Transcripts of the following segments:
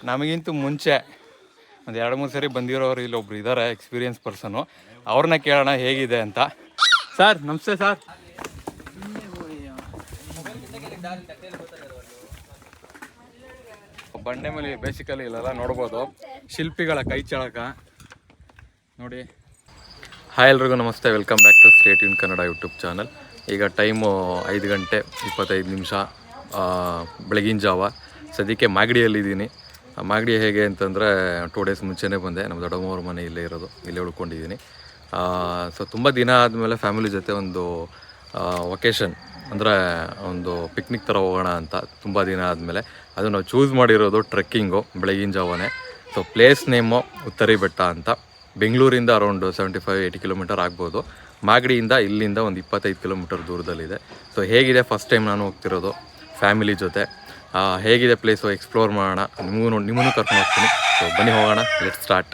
ನಮಗಿಂತೂ ಮುಂಚೆ ಒಂದು 2-3 ಸರಿ ಬಂದಿರೋರು ಇಲ್ಲೊಬ್ರು ಇದ್ದಾರೆ ಎಕ್ಸ್ಪೀರಿಯನ್ಸ್ ಪರ್ಸನು. ಅವ್ರನ್ನ ಕೇಳೋಣ ಹೇಗಿದೆ ಅಂತ. ಸರ್ ನಮಸ್ತೆ ಸರ್. ಬಂಡೆ ಮೇಲೆ ಬೇಸಿಕಲಿ ಇಲ್ಲೆಲ್ಲ ನೋಡ್ಬೋದು ಶಿಲ್ಪಿಗಳ ಕೈ ಚಳಕ ನೋಡಿ. ಹಾಯ್ ಎಲ್ರಿಗೂ ನಮಸ್ತೆ, welcome back to stay tune Kannada YouTube channel. ಈಗ ಟೈಮು 5 ಗಂಟೆ 25 ನಿಮಿಷ ಬೆಳಗಿನ ಜಾವ. ಸದ್ಯಕ್ಕೆ ಮಾಗಡಿಯಲ್ಲಿದ್ದೀನಿ. ಮಾಗಡಿ ಹೇಗೆ ಅಂತಂದರೆ 2 ಡೇಸ್ ಮುಂಚೆನೇ ಬಂದೆ. ನಮ್ಮ ದೊಡ್ಡಮ್ಮವ್ರ ಮನೆ ಇಲ್ಲೇ ಇರೋದು, ಇಲ್ಲೇ ಉಳ್ಕೊಂಡಿದ್ದೀನಿ. ಸೊ ತುಂಬ ದಿನ ಆದಮೇಲೆ ಫ್ಯಾಮಿಲಿ ಜೊತೆ ಒಂದು ವೊಕೇಶನ್ ಅಂದರೆ ಒಂದು ಪಿಕ್ನಿಕ್ ಥರ ಹೋಗೋಣ ಅಂತ ತುಂಬ ದಿನ ಆದಮೇಲೆ ಅದು ನಾವು ಚೂಸ್ ಮಾಡಿರೋದು ಟ್ರೆಕ್ಕಿಂಗು ಬೆಳಗಿನ ಜಾವನೇ. ಸೊ ಪ್ಲೇಸ್ ನೇಮು ಉತ್ತರಿ ಬೆಟ್ಟ ಅಂತ. ಬೆಂಗಳೂರಿಂದ ಅರೌಂಡ್ 75-80 ಕಿಲೋಮೀಟರ್ ಆಗ್ಬೋದು. ಮಾಗಡಿಯಿಂದ ಇಲ್ಲಿಂದ ಒಂದು 25 ಕಿಲೋಮೀಟರ್ ದೂರದಲ್ಲಿದೆ. ಸೊ ಹೇಗಿದೆ, ಫಸ್ಟ್ ಟೈಮ್ ನಾನು ಹೋಗ್ತಿರೋದು ಫ್ಯಾಮಿಲಿ ಜೊತೆ. ಹೇಗಿದೆ ಪ್ಲೇಸು ಎಕ್ಸ್ಪ್ಲೋರ್ ಮಾಡೋಣ, ನಿಮ್ಮನ್ನು ಕರ್ಕೊಂಡು ಹೋಗ್ತೀನಿ. ಸೊ ಬನ್ನಿ ಹೋಗೋಣ, ಲೆಟ್ ಸ್ಟಾರ್ಟ್.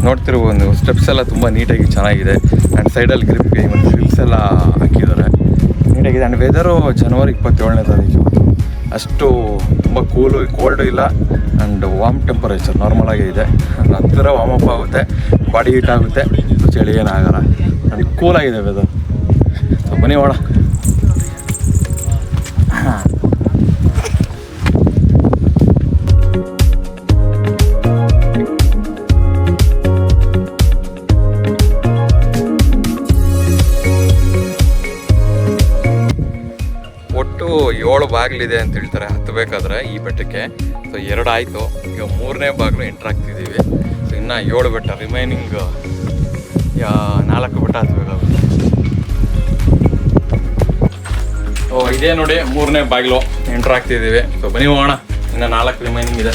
ನೋಡ್ತಿರ್ಬೋದು, ಸ್ಟೆಪ್ಸ್ ಎಲ್ಲ ತುಂಬ ನೀಟಾಗಿ ಚೆನ್ನಾಗಿದೆ. ಆ್ಯಂಡ್ ಸೈಡಲ್ಲಿ ಗ್ರಿಪ್ಗೆ ಮತ್ತು ಹಿಲ್ಸ್ ಎಲ್ಲ ಹಾಕಿದ್ದಾರೆ, ನೀಟಾಗಿದೆ. ಆ್ಯಂಡ್ ವೆದರು ಜನವರಿ 27ನೇ ತಾರೀಕು. ಅಷ್ಟು ತುಂಬ ಕೋಲ್ಡು ಇಲ್ಲ ಆ್ಯಂಡ್ ವಾರ್ಮ್ ಟೆಂಪರೇಚರ್ ನಾರ್ಮಲಾಗೇ ಇದೆ. ಹತ್ತಿರ ವಾರ್ಮ್ ಅಪ್ ಆಗುತ್ತೆ, ಬಾಡಿ ಹೀಟ್ ಆಗುತ್ತೆ, ಚಳಿ ಏನಾಗಲ್ಲ. And ಕೂಲಾಗಿದೆ weather. ಸೊ ಬನ್ನಿ ಹೋಗೋಣ. ಒಟ್ಟು 7 ಬಾಗಿಲಿದೆ ಅಂತ ಹೇಳ್ತಾರೆ ಹತ್ತಬೇಕಾದ್ರೆ ಈ ಬೆಟ್ಟಕ್ಕೆ. ಸೊ 2 ಆಯಿತು, ಈಗ 3ನೇ ಬಾಗಿಲು ಎಂಟ್ರ್ ಆಗ್ತಿದ್ದೀವಿ. ಸೊ ಇನ್ನು 7 ಬೆಟ್ಟ, ರಿಮೈನಿಂಗ್ 4 ಬೆಟ್ಟ ಹತ್ತಬೇಕಾಗುತ್ತೆ. ಸೊ ಇದೇ ನೋಡಿ 3ನೇ ಬಾಗಿಲು ಎಂಟ್ರ್ ಆಗ್ತಿದ್ದೀವಿ. ಸೊ ಬನ್ನಿ ಹೋಗೋಣ, ಇನ್ನು 4 ರಿಮೈನಿಂಗ್ ಇದೆ.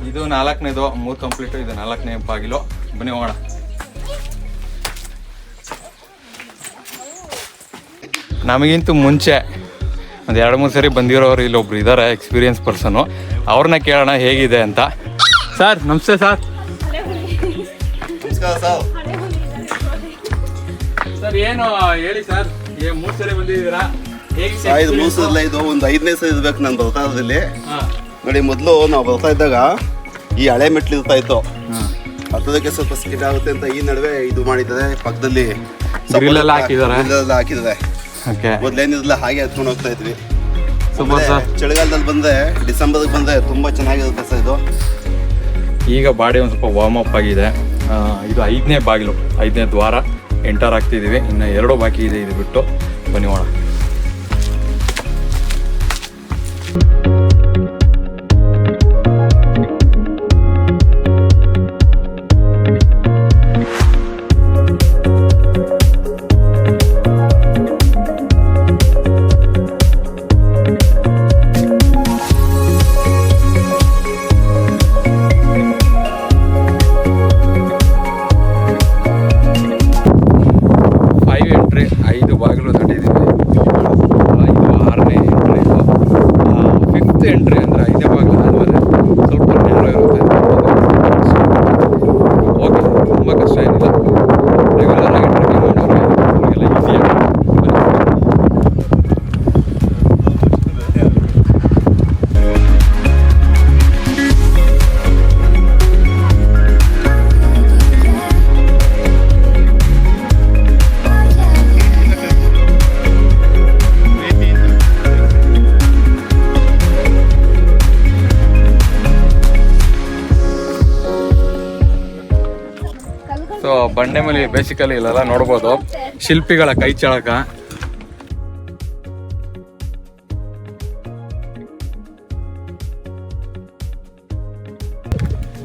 ಇದು 4ನೇದು, 3 ಕಂಪ್ಲೀಟು, ಇದು 4ನೇ ಬಾಗಿಲು. ಬನ್ನಿ ಹೋಗೋಣ. ನಮಗಿಂತೂ ಮುಂಚೆ ಒಂದು 2-3 ಸರಿ ಬಂದಿರೋರು ಇಲ್ಲೊಬ್ರು ಇದ್ದಾರೆ ಎಕ್ಸ್ಪೀರಿಯನ್ಸ್ ಪರ್ಸನು. ಅವ್ರನ್ನ ಕೇಳೋಣ ಹೇಗಿದೆ ಅಂತ. ಸರ್ ನಮಸ್ತೆ ಸರ್. ಸರ್ ಏನು ಹೇಳಿ ಸರ್, 3 ಸರಿ ಬಂದಿದ್ದೀರಾ, ಹೇಗೆ? 3 ಸಲ ಇದು ಒಂದು 5ನೇ ಸರಿ ಇರ್ಬೇಕು ನಾನು ಬರ್ತಾ ಇರೋದ್ರಲ್ಲಿ. ನೋಡಿ, ಮೊದಲು ನಾವು ಬರ್ತಾ ಇದ್ದಾಗ ಈ ಹಳೆ ಮೆಟ್ಲು ಇರ್ತಾ ಇತ್ತು. ಹತ್ತೋದಕ್ಕೆ ಸ್ವಲ್ಪ ಸ್ಕಿಡ್ ಆಗುತ್ತೆ ಅಂತ ಈ ನಡುವೆ ಇದು ಮಾಡಿದ್ದಾರೆ, ಪಕ್ಕದಲ್ಲಿ ಹಾಕಿದ್ದಾರೆ. ಮೊದಲೇನಿರಲಿಲ್ಲ, ಹಾಗೆ ಹತ್ಕೊಂಡು ಹೋಗ್ತಾ ಇದ್ವಿ. ಚಳಿಗಾಲದಲ್ಲಿ ಬಂದ್ರೆ, ಡಿಸೆಂಬರ್ಗೆ ಬಂದ್ರೆ ತುಂಬಾ ಚೆನ್ನಾಗಿರುತ್ತೆ ಸರ್ ಇದು. ಈಗ ಬಾಡಿ ಒಂದು ಸ್ವಲ್ಪ ವಾರ್ಮ್ ಅಪ್ ಆಗಿದೆ. ಇದು 5ನೇ ಬಾಗಿಲು, 5ನೇ ದ್ವಾರ ಎಂಟರ್ ಆಗ್ತಿದ್ದೀವಿ. ಇನ್ನು 2 ಬಾಕಿ ಇದೆ, ಇದು ಬಿಟ್ಟು. ಬನ್ನಿ ಹೋಗೋಣ. ಸೊ ಬಂಡೆ ಮೇಲೆ ಬೇಸಿಕಲಿ ಇಲ್ಲೆಲ್ಲ ನೋಡ್ಬೋದು ಶಿಲ್ಪಿಗಳ ಕೈ ಚಳಕ.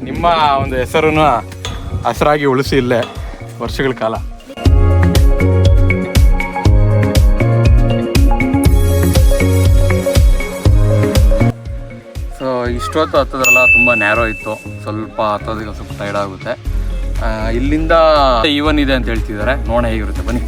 ನಿಮ್ಮ ಒಂದು ಹೆಸರನ್ನ ಹಸರಾಗಿ ಉಳಿಸಿ ಇಲ್ಲೇ ವರ್ಷಗಳ ಕಾಲ. ಸೊ ಇಷ್ಟೊತ್ತು ಹತ್ತೋದ್ರಲ್ಲ ತುಂಬ ನ್ಯಾರೋ ಇತ್ತು, ಸ್ವಲ್ಪ ಹತ್ತೋದಕ್ಕೆ ಸ್ವಲ್ಪ ಟೈರ್ಡ್ ಆಗುತ್ತೆ. ಇಲ್ಲಿಂದ ಈವನ್ ಇದೆ ಅಂತ ಹೇಳ್ತಿದ್ದಾರೆ, ನೋಡೋಣ ಹೇಗಿರುತ್ತೆ ಬನ್ನಿ.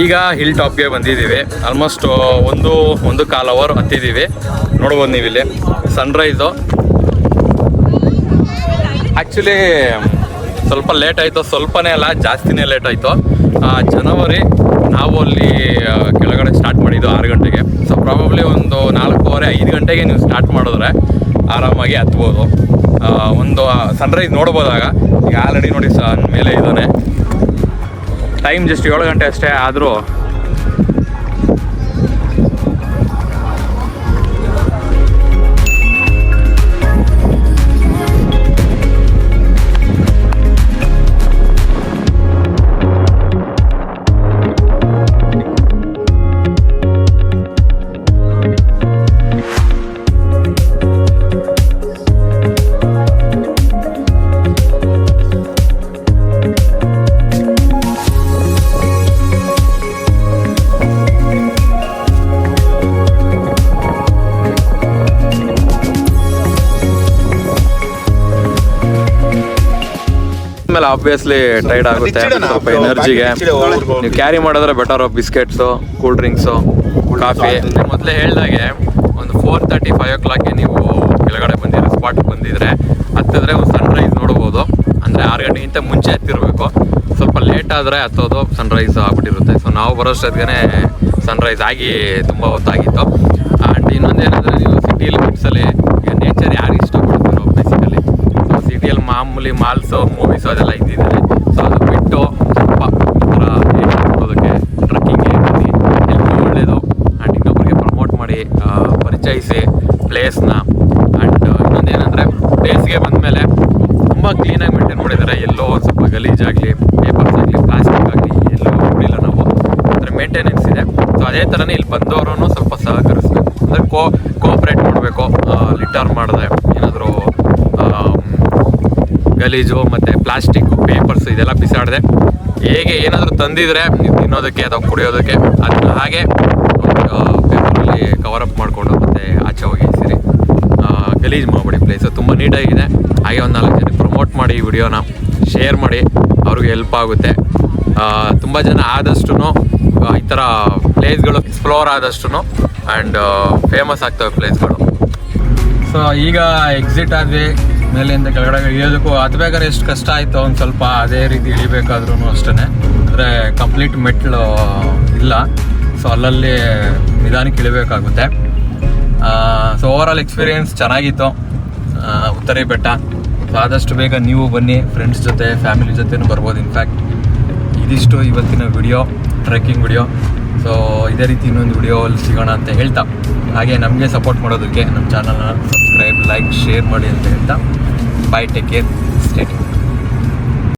ಈಗ ಹಿಲ್ ಟಾಪ್ಗೆ ಬಂದಿದ್ದೀವಿ. ಆಲ್ಮೋಸ್ಟ್ ಒಂದು ಕಾಲ್ ಅವರ್ ಹತ್ತಿದ್ದೀವಿ. ನೋಡ್ಬೋದು ನೀವು ಇಲ್ಲಿ ಸನ್ರೈಸು. ಆ್ಯಕ್ಚುಲಿ ಸ್ವಲ್ಪ ಲೇಟ್ ಆಯಿತು, ಸ್ವಲ್ಪನೇ ಅಲ್ಲ ಜಾಸ್ತಿನೇ ಲೇಟ್ ಆಯಿತು. ಜನವರಿ ನಾವು ಅಲ್ಲಿ ಕೆಳಗಡೆ ಸ್ಟಾರ್ಟ್ ಮಾಡಿದ್ದು 6 ಗಂಟೆಗೆ. ಸೊ ಪ್ರಾಬಬ್ಲಿ ಒಂದು 4:15-5 ಗಂಟೆಗೆ ನೀವು ಸ್ಟಾರ್ಟ್ ಮಾಡಿದ್ರೆ ಆರಾಮಾಗಿ ಹತ್ಬೋದು. ಒಂದು ಸನ್ರೈಸ್ ನೋಡ್ಬೋದಾಗ ಈಗ ಆಲ್ರೆಡಿ ನೋಡಿ ಮೇಲೆ ಇದ್ದಾನೆ. ಟೈಮ್ ಜಸ್ಟ್ 7 ಗಂಟೆ ಅಷ್ಟೇ ಆದರೂ ಮೇಲೆ ಆಬ್ವಿಯಸ್ಲಿ ಟೈರ್ಡ್ ಆಗುತ್ತೆ. ಸ್ವಲ್ಪ ಎನರ್ಜಿಗೆ ನೀವು ಕ್ಯಾರಿ ಮಾಡಿದ್ರೆ better. Biscuits, cool drinks, coffee. ಮೊದಲೇ ಹೇಳ್ದಾಗೆ ಒಂದು 4:30-5 o'clockಗೆ ನೀವು ಕೆಳಗಡೆ ಬಂದಿದ್ರೆ ಸ್ಪಾಟ್ಗೆ ಬಂದಿದ್ರೆ ಹತ್ತಿದ್ರೆ ಒಂದು ಸನ್ರೈಸ್ ನೋಡ್ಬೋದು. ಅಂದರೆ 6 ಗಂಟೆಗಿಂತ ಮುಂಚೆ ಹತ್ತಿರಬೇಕು. ಸ್ವಲ್ಪ ಲೇಟ್ ಆದರೆ ಹತ್ತೋದು ಸನ್ರೈಸ್ ಆಗ್ಬಿಟ್ಟಿರುತ್ತೆ. ಸೊ ನಾವು ಬರೋಷ್ಟೊತ್ತಿಗೆ ಸನ್ರೈಸ್ ಆಗಿ ತುಂಬ ಹೊತ್ತಾಗಿತ್ತು. ಆ್ಯಂಡ್ ಇನ್ನೊಂದು ಏನಂದರೆ ನೀವು ಸಿಟಿ ಲಿಮಿಟ್ಸಲ್ಲಿ ಈಗ ನೇಚರ್ ಯಾರು ಇಷ್ಟಪಡ್ತಾರೋ ಬೇಸಿಕಲಿ. ಸೊ ಸಿಟಿಯಲ್ಲಿ ಮಾಮೂಲಿ ಮಾಲ್ಸು, ಮೂವೀಸು ಅದೆಲ್ಲ ಇದ್ದಿದ್ದಾರೆ. ಸೊ ಅದು ಬಿಟ್ಟು ಸ್ವಲ್ಪ ಈ ಥರ ನೋಡೋದಕ್ಕೆ ಟ್ರಕ್ಕಿಂಗ್ಗೆ ಎಲ್ಲರೂ ಒಳ್ಳೆಯದು. ಆ್ಯಂಡ್ ಇನ್ನೊಬ್ಬರಿಗೆ ಪ್ರಮೋಟ್ ಮಾಡಿ ಪರಿಚಯಿಸಿ ಪ್ಲೇಸ್ನ. ಆ್ಯಂಡ್ ಇನ್ನೊಂದು ಏನಂದರೆ ಪ್ಲೇಸ್ಗೆ ಬಂದಮೇಲೆ ತುಂಬ ಕ್ಲೀನಾಗಿ ಮೇಂಟೈನ್ ಮಾಡಿದ್ದಾರೆ. ಎಲ್ಲೋ ಒಂದು ಸ್ವಲ್ಪ ಗಲೀಜಾಗಲಿ, ಪೇಪರ್ಸ್ ಆಗಲಿ, ಪ್ಲಾಸ್ಟಿಕ್ ಆಗಲಿ ಎಲ್ಲೂ ನೋಡಿಲ್ಲ ನಾವು. ಅಂದರೆ ಮೇಂಟೆನೆನ್ಸ್ ಇದೆ. ಸೊ ಅದೇ ಥರನೇ ಇಲ್ಲಿ ಬಂದವರು ಸ್ವಲ್ಪ ಸಹಕರಿಸ್ಬೇಕು. ಅಂದರೆ ಕೋಆಪ್ರೇಟ್ ಮಾಡಬೇಕು. ಲಿಟರ್ ಮಾಡಿದೆ ಏನಾದರೂ ಗಲೀಜು ಮತ್ತು ಪ್ಲಾಸ್ಟಿಕ್ಕು, ಪೇಪರ್ಸ್ ಇದೆಲ್ಲ ಬಿಸಾಡಿದೆ ಹೇಗೆ ಏನಾದರೂ ತಂದಿದ್ರೆ ನೀವು ತಿನ್ನೋದಕ್ಕೆ ಅಥವಾ ಕುಡಿಯೋದಕ್ಕೆ ಅದನ್ನ ಹಾಗೆ ಪೇಪರಲ್ಲಿ ಕವರಪ್ ಮಾಡಿಕೊಂಡು ಮತ್ತು ಆಚೆ ಹೋಗಿ ಸೇರಿ ಗಲೀಜು ಮಾಡಬೇಡಿ. ಪ್ಲೇಸು ತುಂಬ ನೀಟಾಗಿದೆ. ಹಾಗೆ ಒಂದು 4 ಜನಕ್ಕೆ ಪ್ರಮೋಟ್ ಮಾಡಿ ಈ ವಿಡಿಯೋನ ಶೇರ್ ಮಾಡಿ, ಅವ್ರಿಗೆ ಹೆಲ್ಪ್ ಆಗುತ್ತೆ. ತುಂಬ ಜನ ಆದಷ್ಟು ಈ ಥರ ಪ್ಲೇಸ್ಗಳು ಎಕ್ಸ್ಪ್ಲೋರ್ ಆದಷ್ಟು ಆ್ಯಂಡ್ ಫೇಮಸ್ ಆಗ್ತವೆ ಪ್ಲೇಸ್ಗಳು. ಸೊ ಈಗ ಎಕ್ಸಿಟ್ ಆದ್ವಿ. ಮೇಲಿಂದ ಕೆಳಗಡೆ ಇಳಿಯೋದಕ್ಕೂ ಹತ್ಬೇಕಾದ್ರೆ ಎಷ್ಟು ಕಷ್ಟ ಆಯಿತು ಒಂದು ಸ್ವಲ್ಪ, ಅದೇ ರೀತಿ ಇಳಿಬೇಕಾದ್ರೂ ಅಷ್ಟೇ. ಅಂದರೆ ಕಂಪ್ಲೀಟ್ ಮೆಟ್ಲು ಇಲ್ಲ. ಸೊ ಅಲ್ಲಲ್ಲಿ ನಿಧಾನಕ್ಕೆ ಇಳಿಬೇಕಾಗುತ್ತೆ. ಸೊ ಓವರಾಲ್ ಎಕ್ಸ್ಪೀರಿಯೆನ್ಸ್ ಚೆನ್ನಾಗಿತ್ತು ಉತ್ತರಿ ಬೆಟ್ಟ. ಸೊ ಆದಷ್ಟು ಬೇಗ ನೀವು ಬನ್ನಿ, ಫ್ರೆಂಡ್ಸ್ ಜೊತೆ, ಫ್ಯಾಮಿಲಿ ಜೊತೆನೂ ಬರ್ಬೋದು. ಇನ್ಫ್ಯಾಕ್ಟ್ ಇದಿಷ್ಟು ಇವತ್ತಿನ ವಿಡಿಯೋ, ಟ್ರೆಕ್ಕಿಂಗ್ ವಿಡಿಯೋ. ಸೊ ಇದೇ ರೀತಿ ಇನ್ನೊಂದು ವಿಡಿಯೋಲ್ಲಿ ಸಿಗೋಣ ಅಂತ ಹೇಳ್ತಾ, ಹಾಗೆ ನಮಗೆ ಸಪೋರ್ಟ್ ಮಾಡೋದಕ್ಕೆ ನಮ್ಮ ಚಾನಲ್ನ ಸಬ್ಸ್ಕ್ರೈಬ್, ಲೈಕ್, ಶೇರ್ ಮಾಡಿ ಅಂತ ಹೇಳ್ತಾ, ಬಾಯ್, ಟೇಕ್ ಕೇರ್, ಸ್ಟೇ ಟ್ಯೂನ್ಡ್.